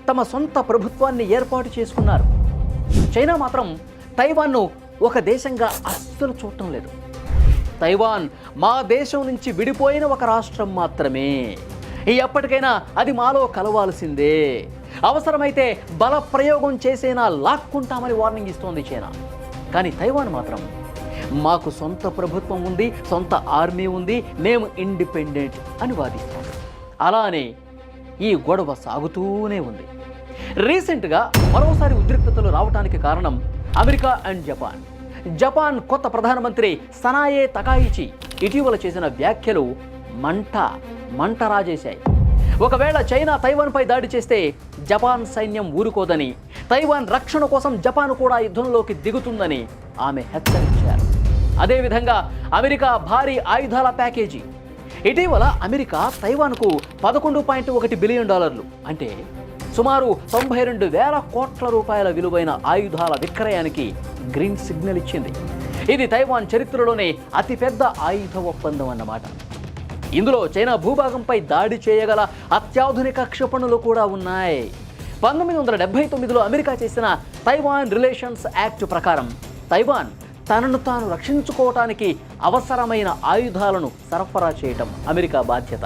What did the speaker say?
తమ సొంత ప్రభుత్వాన్ని ఏర్పాటు చేసుకున్నారు. చైనా మాత్రం తైవాన్ను ఒక దేశంగా అస్సలు చూడటం లేదు. తైవాన్ మా దేశం నుంచి విడిపోయిన ఒక రాష్ట్రం మాత్రమే. ఎప్పటికైనా అది మాలో కలవాల్సిందే. అవసరమైతే బల ప్రయోగం చేసేనా లాక్కుంటామని వార్నింగ్ ఇస్తోంది చైనా. కానీ తైవాన్ మాత్రం మాకు సొంత ప్రభుత్వం ఉంది, సొంత ఆర్మీ ఉంది, మేము ఇండిపెండెంట్ అని వాదిస్తోంది. అలానే ఈ గొడవ సాగుతూనే ఉంది. రీసెంట్గా మరోసారి ఉద్రిక్తతలు రావడానికి కారణం అమెరికా అండ్ జపాన్. జపాన్ కొత్త ప్రధానమంత్రి సనాయే తకాయిచి ఇటీవల చేసిన వ్యాఖ్యలు మంట రాజేశాయి. ఒకవేళ చైనా తైవాన్పై దాడి చేస్తే జపాన్ సైన్యం ఊరుకోదని, తైవాన్ రక్షణ కోసం జపాన్ కూడా యుద్ధంలోకి దిగుతుందని ఆమె హెచ్చరించారు. అదేవిధంగా అమెరికా భారీ ఆయుధాల ప్యాకేజీ. ఇటీవల అమెరికా తైవాన్కు $11.1 బిలియన్ అంటే సుమారు 92,000 కోట్ల రూపాయల విలువైన ఆయుధాల విక్రయానికి గ్రీన్ సిగ్నల్ ఇచ్చింది. ఇది తైవాన్ చరిత్రలోనే అతిపెద్ద ఆయుధ ఒప్పందం అన్నమాట. ఇందులో చైనా భూభాగంపై దాడి చేయగల అత్యాధునిక క్షిపణులు కూడా ఉన్నాయి. 1979లో అమెరికా చేసిన తైవాన్ రిలేషన్స్ యాక్ట్ ప్రకారం తైవాన్ తనను తాను రక్షించుకోవటానికి అవసరమైన ఆయుధాలను సరఫరా చేయటం అమెరికా బాధ్యత.